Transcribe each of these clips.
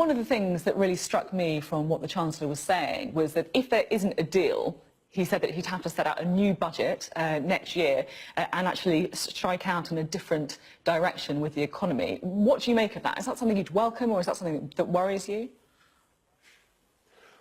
One of the things that really struck me from what the Chancellor was saying was that if there isn't a deal, he said that he'd have to set out a new budget next year and actually strike out in a different direction with the economy. What do you make of that? Is that something you'd welcome, or is that something that worries you?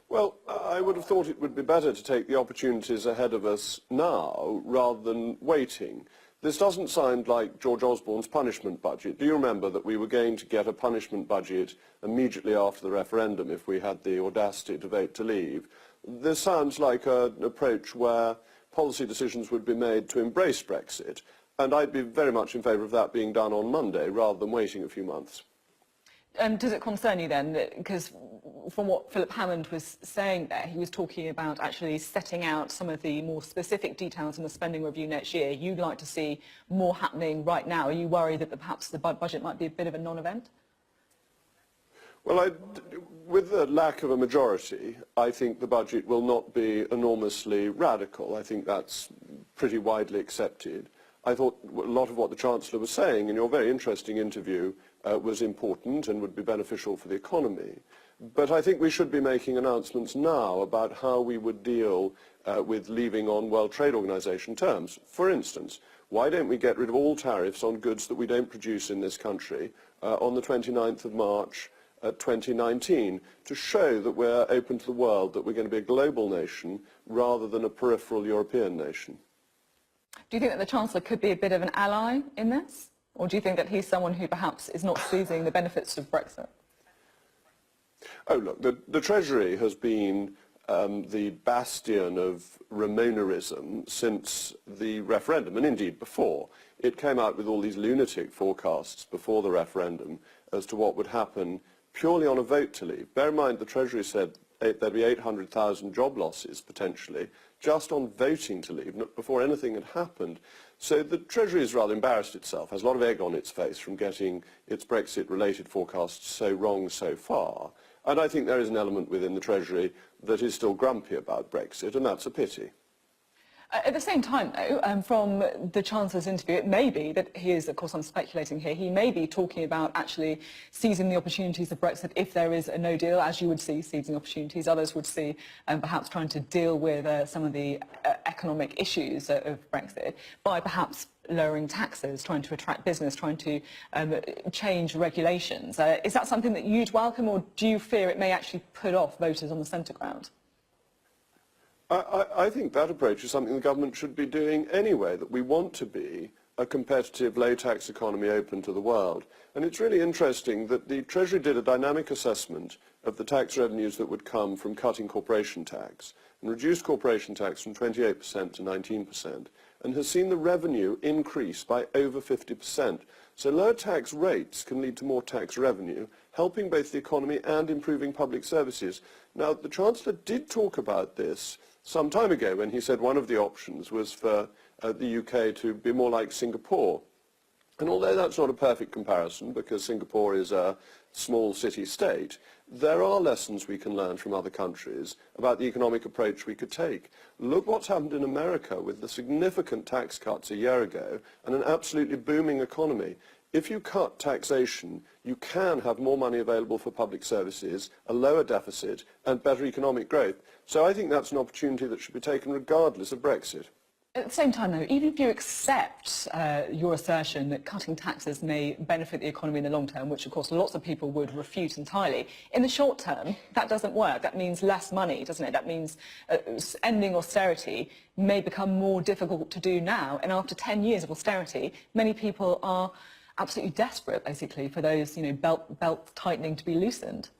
Well, I would have thought it would be better to take the opportunities ahead of us now rather than waiting. This doesn't sound like George Osborne's punishment budget. Do you remember that we were going to get a punishment budget immediately after the referendum if we had the audacity to vote to leave? This sounds like an approach where policy decisions would be made to embrace Brexit, and I'd be very much in favour of that being done on Monday rather than waiting a few months. Does it concern you then, because from what Philip Hammond was saying there, he was talking about actually setting out some of the more specific details in the spending review next year. You'd like to see more happening right now. Are you worried that perhaps the budget might be a bit of a non-event? Well, with the lack of a majority, I think the budget will not be enormously radical. I think that's pretty widely accepted. I thought a lot of what the Chancellor was saying in your very interesting interview was important and would be beneficial for the economy. But I think we should be making announcements now about how we would deal with leaving on World Trade Organization terms. For instance, why don't we get rid of all tariffs on goods that we don't produce in this country on the 29th of March 2019 to show that we're open to the world, that we're going to be a global nation rather than a peripheral European nation. Do you think that the Chancellor could be a bit of an ally in this? Or do you think that he's someone who perhaps is not seizing the benefits of Brexit? Oh, look, the Treasury has been the bastion of Remonerism since the referendum, and indeed before. It came out with all these lunatic forecasts before the referendum as to what would happen purely on a vote to leave. Bear in mind, the Treasury said there'd be 800,000 job losses, potentially, just on voting to leave, before anything had happened. So the Treasury has rather embarrassed itself, has a lot of egg on its face from getting its Brexit-related forecasts so wrong so far. And I think there is an element within the Treasury that is still grumpy about Brexit, and that's a pity. At the same time, though, from the Chancellor's interview, it may be that he is, of course I'm speculating here, he may be talking about actually seizing the opportunities of Brexit if there is a no deal, as you would see seizing opportunities. Others would see perhaps trying to deal with some of the economic issues of Brexit by perhaps lowering taxes, trying to attract business, trying to change regulations. Is that something that you'd welcome, or do you fear it may actually put off voters on the centre ground? I think that approach is something the government should be doing anyway, that we want to be a competitive, low-tax economy open to the world. And it's really interesting that the Treasury did a dynamic assessment of the tax revenues that would come from cutting corporation tax and reduced corporation tax from 28% to 19%, and has seen the revenue increase by over 50%. So lower tax rates can lead to more tax revenue, helping both the economy and improving public services. Now, the Chancellor did talk about this some time ago when he said one of the options was for the UK to be more like Singapore. And although that's not a perfect comparison, because Singapore is a small city state, there are lessons we can learn from other countries about the economic approach we could take. Look what's happened in America with the significant tax cuts a year ago and an absolutely booming economy. If you cut taxation, you can have more money available for public services, a lower deficit, and better economic growth. So I think that's an opportunity that should be taken regardless of Brexit. At the same time, though, even if you accept your assertion that cutting taxes may benefit the economy in the long term, which of course lots of people would refute entirely, in the short term, that doesn't work. That means less money, doesn't it? That means ending austerity may become more difficult to do now. And after 10 years of austerity, many people are absolutely desperate, basically, for those, belt tightening to be loosened.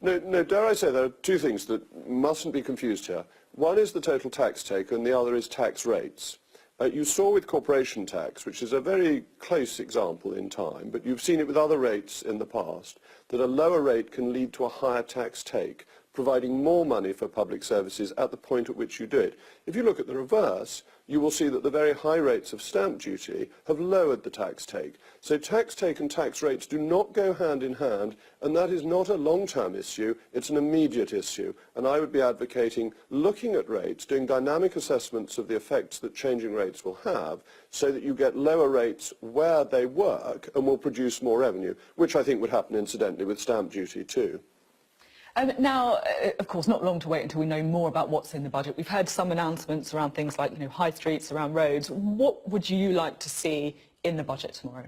No, dare I say there are two things that mustn't be confused here. One is the total tax take and the other is tax rates. You saw with corporation tax, which is a very close example in time, but you've seen it with other rates in the past, that a lower rate can lead to a higher tax take, providing more money for public services at the point at which you do it. If you look at the reverse, you will see that the very high rates of stamp duty have lowered the tax take. So tax take and tax rates do not go hand in hand, and that is not a long-term issue, it's an immediate issue. And I would be advocating looking at rates, doing dynamic assessments of the effects that changing rates will have, so that you get lower rates where they work and will produce more revenue, which I think would happen incidentally with stamp duty too. Now, of course, not long to wait until we know more about what's in the budget. We've heard some announcements around things like, high streets, around roads. What would you like to see in the budget tomorrow?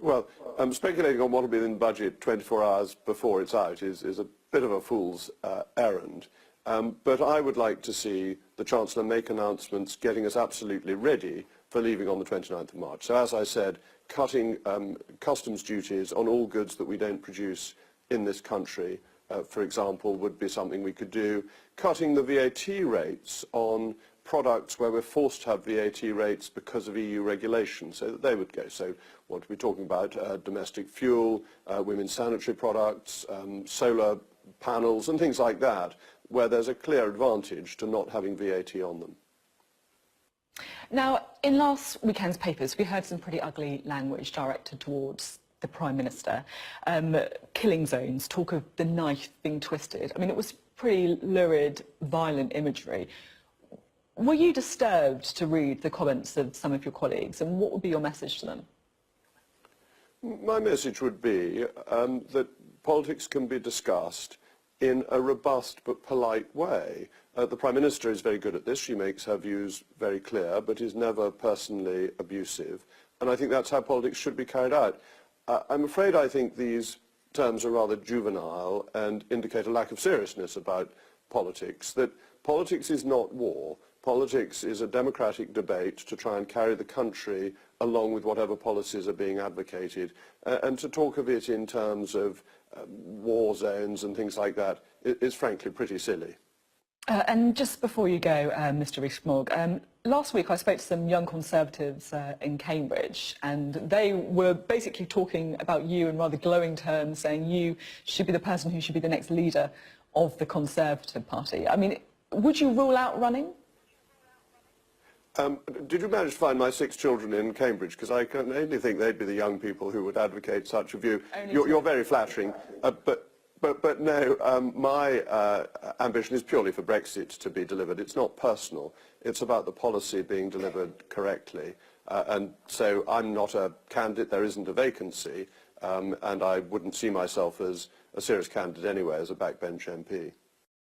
Well, speculating on what will be in the budget 24 hours before it's out is a bit of a fool's errand. But I would like to see the Chancellor make announcements getting us absolutely ready for leaving on the 29th of March. So as I said, cutting customs duties on all goods that we don't produce in this country, for example, would be something we could do. Cutting the VAT rates on products where we're forced to have VAT rates because of EU regulation, so that they would go. So what are we talking about? Domestic fuel, women's sanitary products, solar panels and things like that, where there's a clear advantage to not having VAT on them. Now, in last weekend's papers, we heard some pretty ugly language directed towards the Prime Minister. Killing zones, talk of the knife being twisted. I mean, it was pretty lurid, violent imagery. Were you disturbed to read the comments of some of your colleagues, and what would be your message to them? My message would be that politics can be discussed in a robust but polite way. The Prime Minister is very good at this. She makes her views very clear, but is never personally abusive. And I think that's how politics should be carried out. I'm afraid I think these terms are rather juvenile and indicate a lack of seriousness about politics, that politics is not war. Politics is a democratic debate to try and carry the country along with whatever policies are being advocated. And to talk of it in terms of war zones and things like that is frankly pretty silly. And just before you go, Mr Rees-Mogg, last week I spoke to some young Conservatives in Cambridge, and they were basically talking about you in rather glowing terms, saying you should be the person who should be the next leader of the Conservative Party. I mean, would you rule out running? Did you manage to find my 6 children in Cambridge? Because I can only think they'd be the young people who would advocate such a view. You're very flattering, but no, my ambition is purely for Brexit to be delivered. It's not personal. It's about the policy being delivered correctly. And so I'm not a candidate. There isn't a vacancy, and I wouldn't see myself as a serious candidate anyway, as a backbench MP.